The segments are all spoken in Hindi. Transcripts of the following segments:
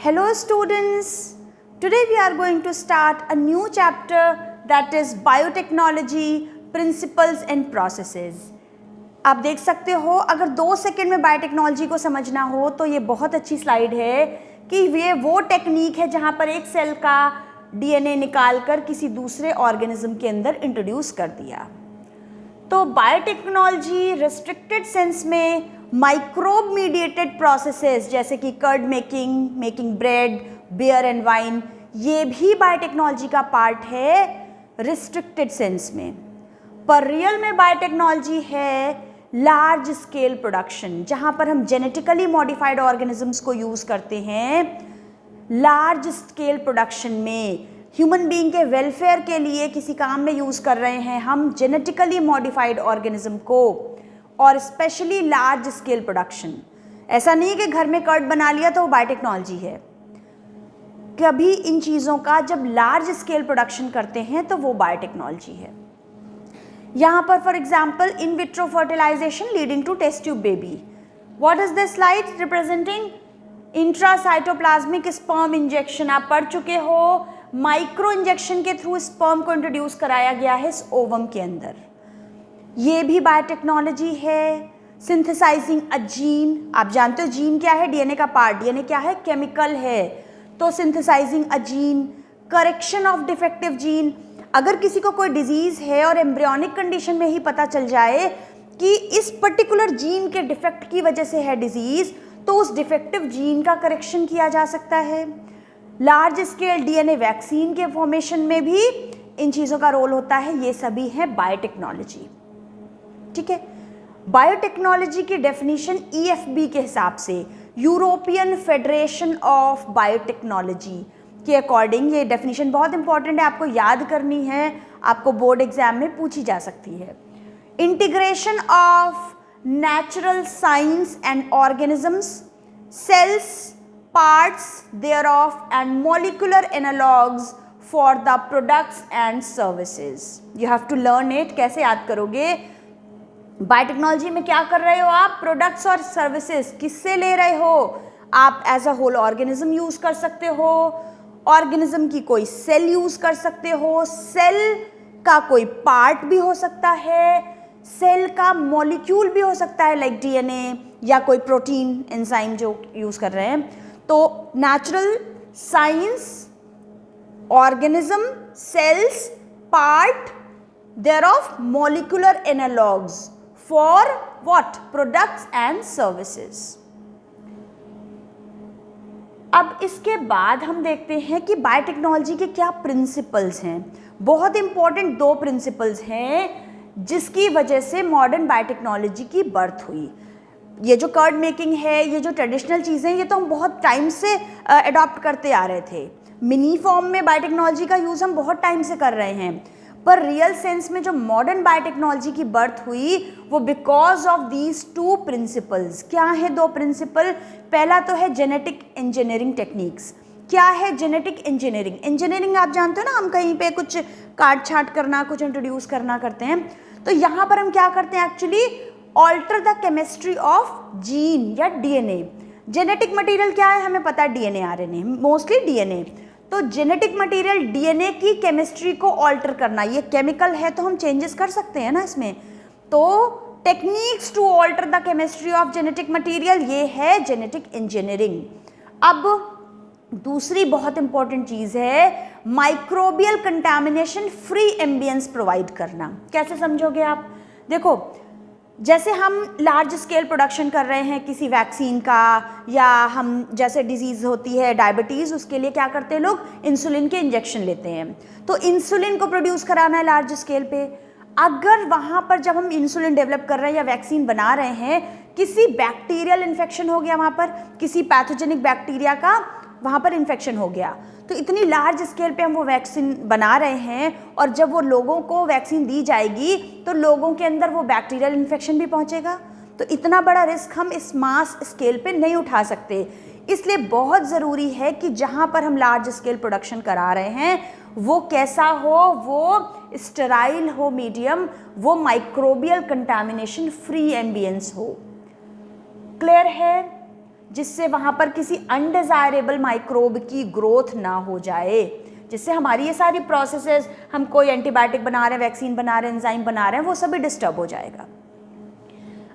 Hello students, today we are going to start a new chapter that is biotechnology, principles and processes. आप देख सकते हो, अगर 2 सेकंड में बायोटेक्नोलॉजी को समझना हो तो ये बहुत अच्छी स्लाइड है कि ये वो टेक्निक है जहाँ पर एक सेल का डीएनए निकालकर किसी दूसरे ऑर्गेनिज्म के अंदर इंट्रोड्यूस कर दिया। तो बायोटेक्नोलॉजी रिस्ट्रिक्टेड सेंस में माइक्रोब मीडिएटेड प्रोसेसेस जैसे कि curd making bread, beer and wine, ये भी बायोटेक्नोलॉजी का पार्ट है रिस्ट्रिक्टेड सेंस में। पर रियल में बायोटेक्नोलॉजी है लार्ज स्केल प्रोडक्शन, जहाँ पर हम जेनेटिकली मॉडिफाइड ऑर्गेनिजम्स को यूज़ करते हैं लार्ज स्केल प्रोडक्शन में, ह्यूमन बीइंग के वेलफेयर के लिए किसी काम में यूज़ कर रहे हैं हम जेनेटिकली मॉडिफाइड ऑर्गेनिज्म को, और स्पेशली लार्ज स्केल प्रोडक्शन। ऐसा नहीं कि घर में कर्ड बना लिया तो वो बायोटेक्नोलॉजी है, कभी इन चीज़ों का जब लार्ज स्केल प्रोडक्शन करते हैं तो वो बायोटेक्नोलॉजी है। यहाँ पर for example in vitro fertilisation leading to test tube baby. What is this slide representing? Intracytoplasmic sperm injection. आप पढ़ चुके हो, माइक्रो इंजेक्शन के थ्रू स्पर्म को इंट्रोड्यूस कराया गया है इस ओवम के अंदर। ये भी बायोटेक्नोलॉजी है। सिंथेसाइजिंग अ जीन, आप जानते हो जीन क्या है? डीएनए का पार्ट। डीएनए क्या है? केमिकल है। तो synthesising a gene, correction of defective gene. अगर किसी को कोई डिजीज है और एम्ब्रियोनिक कंडीशन में ही पता चल जाए कि इस पर्टिकुलर जीन के डिफेक्ट की वजह से है डिजीज, तो उस डिफेक्टिव जीन का करेक्शन किया जा सकता है। लार्ज स्केल डीएनए वैक्सीन के फॉर्मेशन में भी इन चीज़ों का रोल होता है। ये सभी है बायोटेक्नोलॉजी। ठीक है, बायोटेक्नोलॉजी की डेफिनेशन ईएफबी के हिसाब से, यूरोपियन फेडरेशन ऑफ बायोटेक्नोलॉजी के अकॉर्डिंग, ये डेफिनेशन बहुत इंपॉर्टेंट है, आपको याद करनी है, आपको बोर्ड एग्जाम में पूछी जा सकती है। Integration of natural science and organisms, cells, parts thereof and molecular analogues for the products and services. You have to learn it. कैसे याद करोगे? बायोटेक्नोलॉजी में क्या कर रहे हो आप? प्रोडक्ट्स और सर्विसेज किससे ले रहे हो? आप as a whole organism use कर सकते हो, ऑर्गेनिज्म की कोई सेल यूज कर सकते हो, सेल का कोई पार्ट भी हो सकता है, सेल का मॉलिक्यूल भी हो सकता है लाइक डीएनए या कोई प्रोटीन एंजाइम जो यूज कर रहे हैं। तो natural science, organism, cells, part thereof molecular analogues for what? Products and services. अब इसके बाद हम देखते हैं कि बायोटेक्नोलॉजी के क्या प्रिंसिपल्स हैं। बहुत इंपॉर्टेंट 2 प्रिंसिपल्स हैं जिसकी वजह से मॉडर्न बायोटेक्नोलॉजी की बर्थ हुई। ये जो कर्ड मेकिंग है, ये जो ट्रेडिशनल चीज़ें, ये तो हम बहुत टाइम से अडॉप्ट करते आ रहे थे। मिनी फॉर्म में बायोटेक्नोलॉजी का यूज़ हम बहुत टाइम से कर रहे हैं, पर रियल सेंस में जो मॉडर्न बायोटेक्नोलॉजी की बर्थ हुई वो बिकॉज ऑफ दीज 2 प्रिंसिपल्स। क्या है 2 प्रिंसिपल? पहला तो है जेनेटिक इंजीनियरिंग टेक्निक्स। क्या है जेनेटिक इंजीनियरिंग? इंजीनियरिंग आप जानते हो ना, हम कहीं पे कुछ काट छाट करना, कुछ इंट्रोड्यूस करना करते हैं। तो यहाँ पर हम क्या करते हैं actually? Alter the chemistry of gene या डीएनए। जेनेटिक मटेरियल क्या है? हमें पता है डीएनए, आरएनए, मोस्टली डीएनए। तो जेनेटिक मटेरियल डीएनए की केमिस्ट्री को ऑल्टर करना, ये केमिकल है तो हम चेंजेस कर सकते हैं ना इसमें। तो techniques to alter the chemistry of genetic material, ये है जेनेटिक इंजीनियरिंग। अब दूसरी बहुत इंपॉर्टेंट चीज़ है microbial contamination free ambience provide करना। कैसे समझोगे आप? देखो, जैसे हम लार्ज स्केल प्रोडक्शन कर रहे हैं किसी वैक्सीन का, या हम जैसे डिजीज़ होती है डायबिटीज़, उसके लिए क्या करते हैं लोग? इंसुलिन के इंजेक्शन लेते हैं। तो इंसुलिन को प्रोड्यूस कराना है लार्ज स्केल पे। अगर वहाँ पर जब हम इंसुलिन डेवलप कर रहे हैं या वैक्सीन बना रहे हैं, किसी बैक्टीरियल इन्फेक्शन हो गया वहाँ पर, किसी पैथोजेनिक बैक्टीरिया का वहाँ पर इन्फेक्शन हो गया, तो इतनी लार्ज स्केल पे हम वो वैक्सीन बना रहे हैं, और जब वो लोगों को वैक्सीन दी जाएगी तो लोगों के अंदर वो बैक्टीरियल इन्फेक्शन भी पहुँचेगा। तो इतना बड़ा रिस्क हम इस मास स्केल पे नहीं उठा सकते। इसलिए बहुत ज़रूरी है कि जहाँ पर हम लार्ज स्केल प्रोडक्शन करा रहे हैं वो कैसा हो? वो स्टेराइल हो मीडियम, वो माइक्रोबियल कंटामिनेशन फ्री एम्बियंस हो। क्लियर है? जिससे वहाँ पर किसी अनडिज़ायरेबल माइक्रोब की ग्रोथ ना हो जाए, जिससे हमारी ये सारी प्रोसेसेस, हम कोई एंटीबायोटिक बना रहे हैं, वैक्सीन बना रहे हैं, एंजाइम बना रहे हैं, वो सभी डिस्टर्ब हो जाएगा।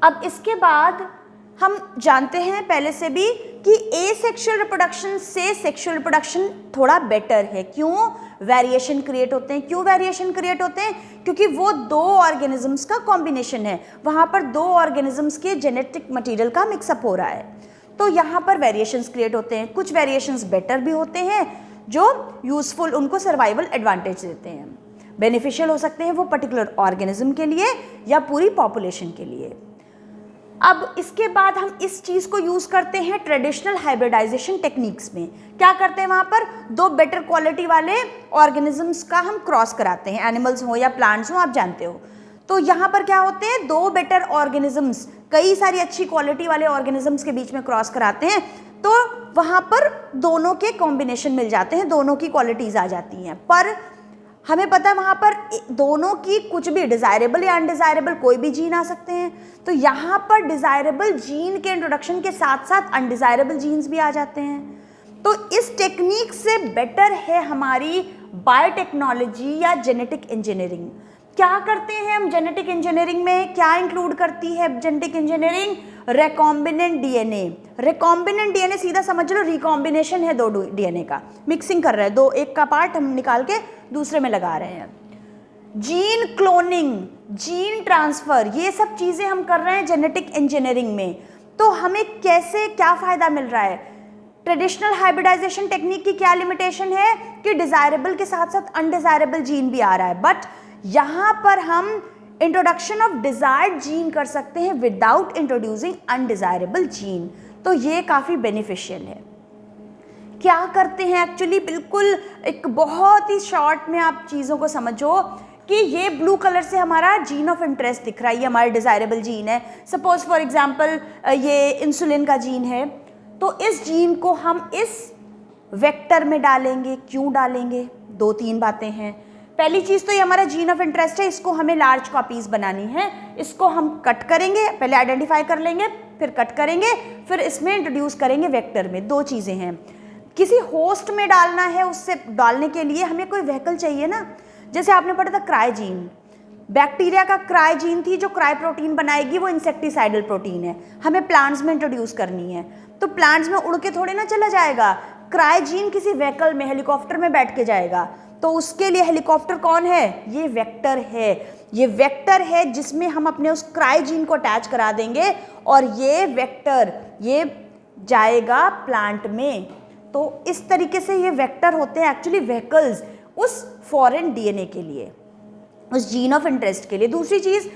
अब इसके बाद हम जानते हैं पहले से भी कि एसेक्सुअल रिप्रोडक्शन से सेक्सुअल रिप्रोडक्शन थोड़ा बेटर है। क्यों? वेरिएशन क्रिएट होते हैं। क्यों वेरिएशन क्रिएट होते हैं? क्योंकि वो दो ऑर्गेनिजम्स का कॉम्बिनेशन है, वहाँ पर दो ऑर्गेनिजम्स के जेनेटिक मटेरियल का मिक्सअप हो रहा है, तो यहाँ पर वेरिएशंस क्रिएट होते हैं। कुछ वेरिएशंस बेटर भी होते हैं जो यूजफुल, उनको सर्वाइवल एडवांटेज देते हैं, बेनिफिशियल हो सकते हैं वो पर्टिकुलर ऑर्गेनिज्म के लिए या पूरी पॉपुलेशन के लिए। अब इसके बाद हम इस चीज़ को यूज़ करते हैं ट्रेडिशनल हाइब्रिडाइजेशन टेक्निक्स में। क्या करते हैं? वहाँ पर दो बेटर क्वालिटी वाले ऑर्गेनिजम्स का हम क्रॉस कराते हैं, एनिमल्स हो या प्लांट्स हो, आप जानते हो। तो यहाँ पर क्या होते हैं? दो बेटर ऑर्गेनिजम्स, कई सारी अच्छी क्वालिटी वाले ऑर्गेनिजम्स के बीच में क्रॉस कराते हैं, तो वहाँ पर दोनों के कॉम्बिनेशन मिल जाते हैं, दोनों की क्वालिटीज़ आ जाती हैं। पर हमें पता है वहाँ पर दोनों की कुछ भी डिज़ायरेबल या अनडिज़ायरेबल कोई भी जीन आ सकते हैं, तो यहाँ पर डिज़ायरेबल जीन के इंट्रोडक्शन के साथ साथ अनडिज़ायरेबल जीन्स भी आ जाते हैं। तो इस टेक्निक से बेटर है हमारी बायोटेक्नोलॉजी या जेनेटिक इंजीनियरिंग। क्या करते हैं हम जेनेटिक इंजीनियरिंग में? क्या इंक्लूड करती है जेनेटिक इंजीनियरिंग? रेकॉम्बिनेंट डीएनए। रेकॉम्बिनेंट डीएनए सीधा समझ लो रिकॉम्बिनेशन है दो डीएनए का, मिक्सिंग कर रहे हैं, दो, एक का पार्ट हम निकाल के दूसरे में लगा रहे हैं। जीन क्लोनिंग, जीन ट्रांसफर, ये सब चीज़ें हम कर रहे हैं जेनेटिक इंजीनियरिंग में। तो हमें कैसे क्या फ़ायदा मिल रहा है? ट्रेडिशनल हाइब्रिडाइजेशन टेक्निक की क्या लिमिटेशन है कि डिज़ायरेबल के साथ साथ अनडिज़ायरेबल जीन भी आ रहा है, बट यहाँ पर हम इंट्रोडक्शन ऑफ डिज़ायर्ड जीन कर सकते हैं विदाउट इंट्रोड्यूसिंग अनडिज़ायरेबल जीन, तो ये काफ़ी बेनिफिशियल है। क्या करते हैं एक्चुअली? बिल्कुल एक बहुत ही शॉर्ट में आप चीज़ों को समझो कि ये ब्लू कलर से हमारा जीन ऑफ इंटरेस्ट दिख रहा है, ये हमारा डिज़ायरेबल जीन है। सपोज फॉर एग्जांपल ये इंसुलिन का जीन है, तो इस जीन को हम इस वेक्टर में डालेंगे। क्यों डालेंगे? दो तीन बातें हैं। पहली चीज़ तो ये हमारा जीन ऑफ इंटरेस्ट है, इसको हमें लार्ज कॉपीज़ बनानी है, इसको हम कट करेंगे, पहले आइडेंटिफाई कर लेंगे, फिर कट करेंगे, फिर इसमें इंट्रोड्यूस करेंगे वेक्टर में। दो चीज़ें हैं। किसी होस्ट में डालना है, उससे डालने के लिए हमें कोई व्हीकल चाहिए ना। जैसे आपने पढ़ा था क्राइजीन, बैक्टीरिया का क्राइजीन थी जो क्राई प्रोटीन बनाएगी, वो इंसेक्टिसाइडल प्रोटीन है, हमें प्लांट्स में इंट्रोड्यूस करनी है। तो प्लांट्स में उड़ के थोड़े ना चला जाएगा, क्राइजीन किसी व्हीकल में, हेलीकॉप्टर में बैठ के जाएगा, तो उसके लिए हेलीकॉप्टर कौन है? ये वेक्टर है। ये वेक्टर है जिसमें हम अपने उस क्राइजीन को अटैच करा देंगे और ये वेक्टर ये जाएगा प्लांट में। तो इस तरीके से ये वेक्टर होते हैं एक्चुअली व्हीकल्स उस फॉरेन डीएनए के लिए, उस जीन ऑफ इंटरेस्ट के लिए। दूसरी चीज़,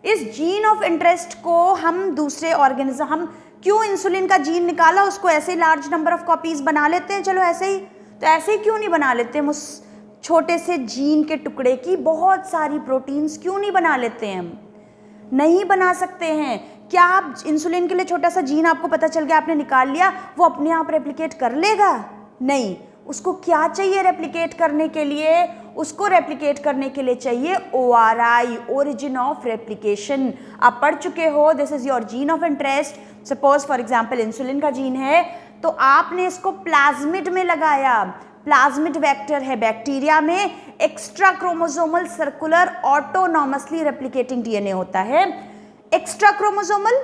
इस जीन ऑफ इंटरेस्ट को हम दूसरे ऑर्गेनिज्म, हम क्यों इंसुलिन का जीन निकाला, उसको ऐसे लार्ज नंबर ऑफ कॉपीज़ बना लेते हैं, चलो ऐसे ही, तो ऐसे ही क्यों नहीं बना लेते हम उस छोटे से जीन के टुकड़े की बहुत सारी प्रोटीन्स क्यों नहीं बना लेते हैं? हम नहीं बना सकते हैं। क्या आप इंसुलिन के लिए छोटा सा जीन आपको पता चल गया, आपने निकाल लिया, वो अपने आप रेप्लिकेट कर लेगा? नहीं, उसको क्या चाहिए रेप्लिकेट करने के लिए? उसको रेप्लिकेट करने के लिए चाहिए ORI, ओरिजिन ऑफ रेप्लिकेशन। आप पढ़ चुके हो, this is your gene of interest. Suppose for example insulin का जीन है, तो आपने इसको प्लाज्मिड में लगाया। प्लाज्मिड वेक्टर है बैक्टीरिया में, extra chromosomal circular autonomously replicating DNA होता है। एक्स्ट्रा क्रोमोसोमल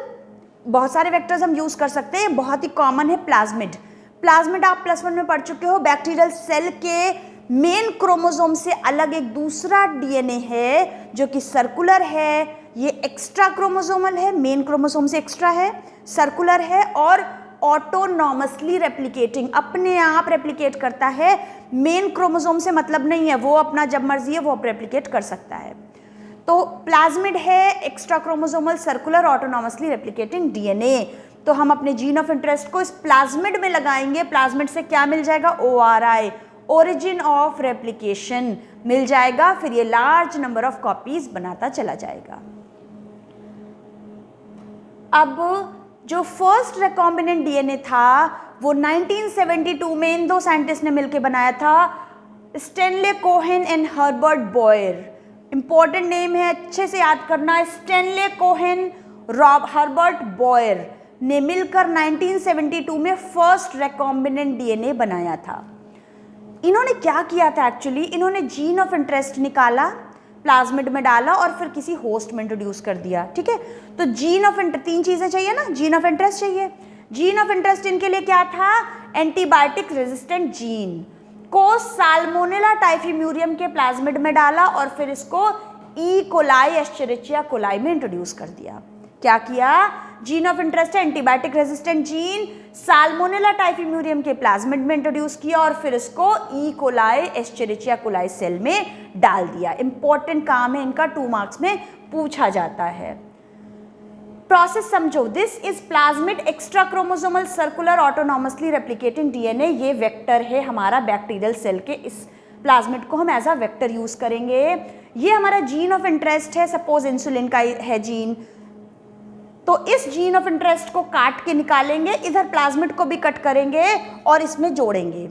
बहुत सारे वेक्टर्स हम यूज कर सकते हैं, बहुत ही कॉमन है प्लाज्मिड। प्लाज्मिड आप +1 में पढ़ चुके हो, बैक्टीरियल सेल के मेन क्रोमोसोम से अलग एक दूसरा डीएनए है जो कि सर्कुलर है। ये एक्स्ट्रा क्रोमोसोमल है, मेन क्रोमोसोम से एक्स्ट्रा है, सर्कुलर है और ऑटोनॉमसली रेप्लिकेटिंग, अपने आप रेप्लिकेट करता है। मेन क्रोमोसोम से मतलब नहीं है, वो अपना जब मर्जी है वो रेप्लिकेट कर सकता है। तो प्लाज्मिड है extra chromosomal circular autonomously replicating DNA. तो हम अपने जीन ऑफ इंटरेस्ट को इस प्लाज्मिड में लगाएंगे। प्लाज्मिड से क्या मिल जाएगा? ORI, ओरिजिन ऑफ रेप्लिकेशन मिल जाएगा। फिर ये लार्ज नंबर ऑफ कॉपीज बनाता चला जाएगा। अब जो फर्स्ट रेकॉम्बिनेंट डीएनए था वो 1972 में इन दो साइंटिस्ट ने मिलकर बनाया था, Stanley Cohen and Herbert Boyer. Important name है, अच्छे से याद करना, स्टेनले कोहेन, हर्बर्ट बॉयर। ने मिलकर 1972 में फर्स्ट रेकॉम्बिनेंट डीएनए बनाया था। इन्होंने क्या किया था एक्चुअली, इन्होंने जीन ऑफ इंटरेस्ट निकाला, प्लाज्मिड में डाला और फिर किसी होस्ट में इंट्रोड्यूस कर दिया। ठीक है, तो जीन ऑफ इंटरेस्ट, तीन चीजें चाहिए ना, जीन ऑफ इंटरेस्ट चाहिए। जीन ऑफ इंटरेस्ट इनके लिए क्या था, एंटीबायोटिक रेजिस्टेंट जीन को साल्मोनेला टाइफिम्यूरियम के प्लाज्मिड में डाला और फिर इसको ई कोलाई एस्चेरिचिया कोलाई में इंट्रोड्यूस कर दिया। क्या किया, जीन ऑफ इंटरेस्ट है antibiotic resistant gene, Salmonella typhimurium के प्लाज्मिड में इंट्रोड्यूस किया और फिर इसको E coli Escherichia coli cell में डाल दिया। इंपॉर्टेंट काम है इनका, 2 मार्क्स में पूछा जाता है। प्रोसेस समझो, this is plasmid extra chromosomal circular autonomously replicating DNA. ये वेक्टर है हमारा बैक्टीरियल सेल के, इस प्लाज्मिड को हम एज अ वेक्टर यूज करेंगे। ये हमारा जीन ऑफ इंटरेस्ट है, सपोज इंसुलिन का है जीन, तो इस जीन ऑफ इंटरेस्ट को काट के निकालेंगे, इधर प्लाज्मिड को भी कट करेंगे और इसमें जोड़ेंगे।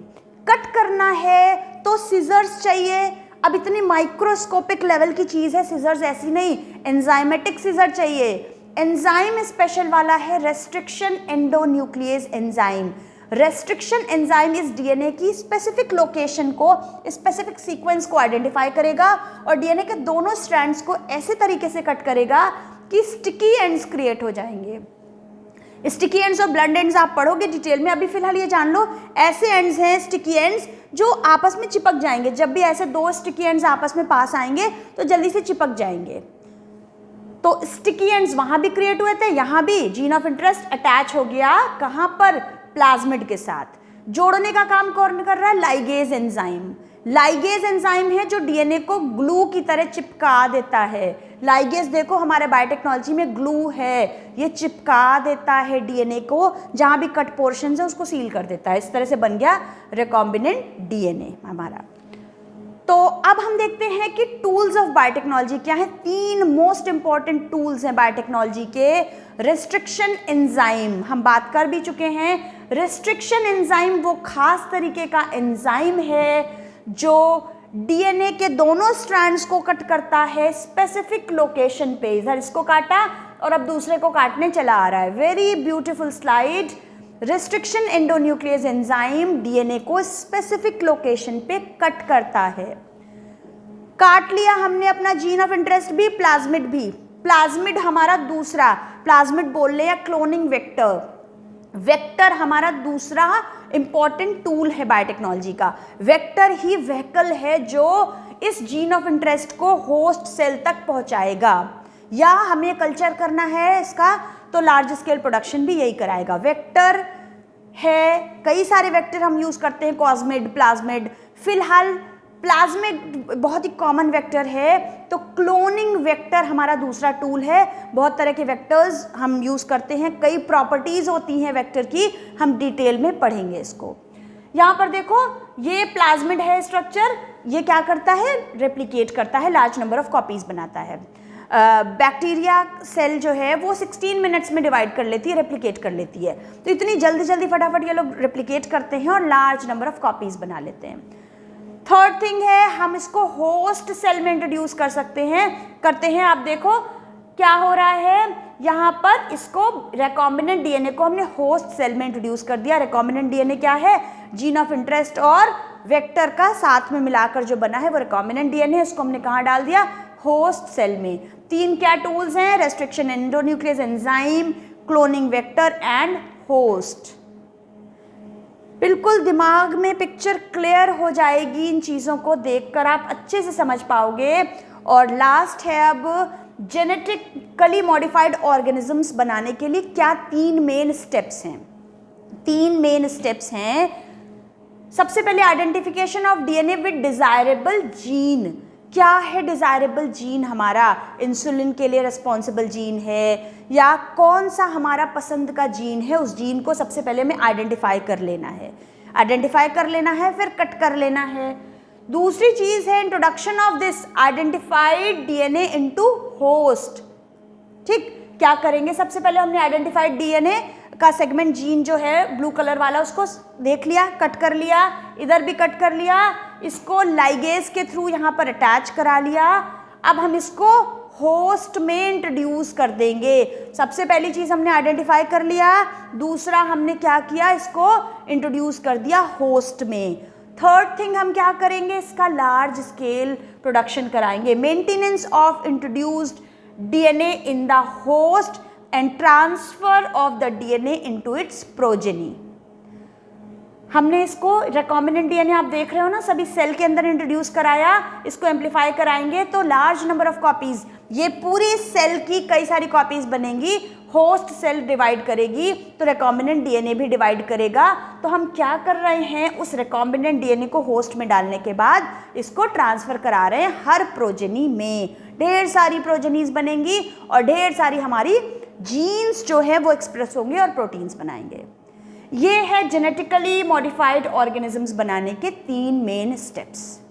कट करना है तो सीजर्स चाहिए। अब इतनी माइक्रोस्कोपिक लेवल की चीज है, सीजर्स ऐसी नहीं, एंजाइमेटिक सीजर चाहिए। एंजाइम स्पेशल वाला है restriction endonuclease enzyme. Restriction enzyme इस डीएनए की स्पेसिफिक लोकेशन को, स्पेसिफिक सीक्वेंस को आइडेंटिफाई करेगा और डीएनए के दोनों स्ट्रैंड्स को ऐसे तरीके से कट करेगा कि स्टिकी एंड्स क्रिएट हो जाएंगे। स्टिकी एंड्स और ब्लंट एंड्स आप पढ़ोगे डिटेल में, अभी फिलहाल ये जान लो, ऐसे एंड्स हैं स्टिकी एंड्स जो आपस में चिपक जाएंगे। जब भी ऐसे 2 स्टिकी एंड्स आपस में पास आएंगे तो जल्दी से चिपक जाएंगे। तो स्टिकी एंड्स वहां भी क्रिएट हुए थे, यहां भी जीन ऑफ इंटरेस्ट अटैच हो गया, कहां पर, प्लाज्मिड के साथ। जोड़ने का काम कौन कर रहा है, लाइगेज एंजाइम। लाइगेज एंजाइम है जो डीएनए को ग्लू की तरह चिपका देता है। लाइगेज देखो हमारे बायोटेक्नोलॉजी में ग्लू है, ये चिपका देता है डीएनए को, जहां भी कट पोर्शन है उसको सील कर देता है। इस तरह से बन गया रिकॉम्बिनेंट डीएनए हमारा। तो अब हम देखते हैं कि टूल्स ऑफ बायोटेक्नोलॉजी क्या है। 3 मोस्ट इंपॉर्टेंट टूल्स हैं बायोटेक्नोलॉजी के। रेस्ट्रिक्शन एंजाइम हम बात कर भी चुके हैं। रेस्ट्रिक्शन एंजाइम वो खास तरीके का एंजाइम है जो डीएनए के दोनों स्ट्रैंड्स को कट करता है स्पेसिफिक लोकेशन पे। इधर इसको काटा और अब दूसरे को काटने चला आ रहा है। Very beautiful slide. Restriction endonuclease enzyme DNA को स्पेसिफिक लोकेशन पे कट करता है। काट लिया हमने अपना जीन ऑफ इंटरेस्ट भी, प्लाज्मिड भी। प्लाज्मिड हमारा दूसरा, प्लाज्मिड बोल ले या क्लोनिंग वेक्टर, वेक्टर हमारा दूसरा इंपॉर्टेंट टूल है बायोटेक्नोलॉजी का। वेक्टर ही व्हीकल है जो इस जीन ऑफ इंटरेस्ट को होस्ट सेल तक पहुंचाएगा, या हमें कल्चर करना है इसका तो लार्ज स्केल प्रोडक्शन भी यही कराएगा। वेक्टर है, कई सारे वेक्टर हम यूज करते हैं, कॉस्मिड, प्लाज्मिड। फिलहाल प्लाज्मिड बहुत ही कॉमन वेक्टर है, तो क्लोनिंग वेक्टर हमारा दूसरा टूल है। बहुत तरह के वेक्टर्स हम यूज करते हैं, कई प्रॉपर्टीज होती हैं वेक्टर की, हम डिटेल में पढ़ेंगे इसको। यहाँ पर देखो ये प्लाज्मिड है स्ट्रक्चर, ये क्या करता है, रेप्लिकेट करता है, लार्ज नंबर ऑफ कॉपीज बनाता है। बैक्टीरिया सेल जो है वो 16 मिनट्स में डिवाइड कर लेती है, रेप्लिकेट कर लेती है। तो इतनी जल्दी जल्दी फटाफट ये लोग रेप्लिकेट करते हैं और लार्ज नंबर ऑफ कॉपीज बना लेते हैं। थर्ड थिंग है, हम इसको होस्ट सेल में इंट्रोड्यूस कर सकते हैं, करते हैं। आप देखो क्या हो रहा है, यहाँ पर इसको रेकॉम्बिनेंट डीएनए को हमने होस्ट सेल में इंट्रोड्यूस कर दिया। रेकॉम्बिनेंट डीएनए क्या है, जीन ऑफ इंटरेस्ट और वेक्टर का साथ में मिलाकर जो बना है वो रिकॉम्बिनेंट डीएनए। इसको हमने कहाँ डाल दिया, होस्ट सेल में। 3 क्या टूल्स हैं, restriction endonuclease enzyme, cloning vector and host. बिल्कुल दिमाग में पिक्चर क्लियर हो जाएगी, इन चीज़ों को देखकर आप अच्छे से समझ पाओगे। और लास्ट है अब जेनेटिकली मॉडिफाइड ऑर्गेनिजम्स बनाने के लिए क्या 3 मेन स्टेप्स हैं। 3 मेन स्टेप्स हैं। सबसे पहले identification of DNA with desirable gene. क्या है डिजायरेबल जीन, हमारा इंसुलिन के लिए रिस्पॉन्सिबल जीन है या कौन सा हमारा पसंद का जीन है, उस जीन को सबसे पहले हमें आइडेंटिफाई कर लेना है। आइडेंटिफाई कर लेना है, फिर कट कर लेना है। दूसरी चीज है introduction of this identified DNA into host. ठीक, क्या करेंगे, सबसे पहले हमने आइडेंटिफाइड डीएनए का सेगमेंट जीन जो है ब्लू कलर वाला उसको देख लिया, कट कर लिया, इधर भी कट कर लिया, इसको लाइगेज के थ्रू यहाँ पर अटैच करा लिया। अब हम इसको होस्ट में इंट्रोड्यूस कर देंगे। सबसे पहली चीज़ हमने आइडेंटिफाई कर लिया, दूसरा हमने क्या किया, इसको इंट्रोड्यूस कर दिया होस्ट में। थर्ड थिंग हम क्या करेंगे, इसका लार्ज स्केल प्रोडक्शन कराएंगे। Maintenance of introduced DNA in the host and transfer of the DNA into its progeny. हमने इसको रिकॉम्बिनेंट डीएनए आप देख रहे हो ना, सभी सेल के अंदर इंट्रोड्यूस कराया, इसको एम्पलीफाई कराएंगे तो लार्ज नंबर ऑफ कॉपीज, ये पूरी सेल की कई सारी कॉपीज बनेंगी। होस्ट सेल डिवाइड करेगी तो रिकॉम्बिनेंट डीएनए भी डिवाइड करेगा। तो हम क्या कर रहे हैं, उस रिकॉम्बिनेंट डीएनए को होस्ट में डालने के बाद इसको ट्रांसफर करा रहे हैं हर प्रोजेनी में। ढेर सारी प्रोजेनीज बनेंगी और ढेर सारी हमारी जीन्स जो है वो एक्सप्रेस होंगे और प्रोटीन्स बनाएंगे। ये है जेनेटिकली मॉडिफाइड ऑर्गेनिजम्स बनाने के 3 मेन स्टेप्स।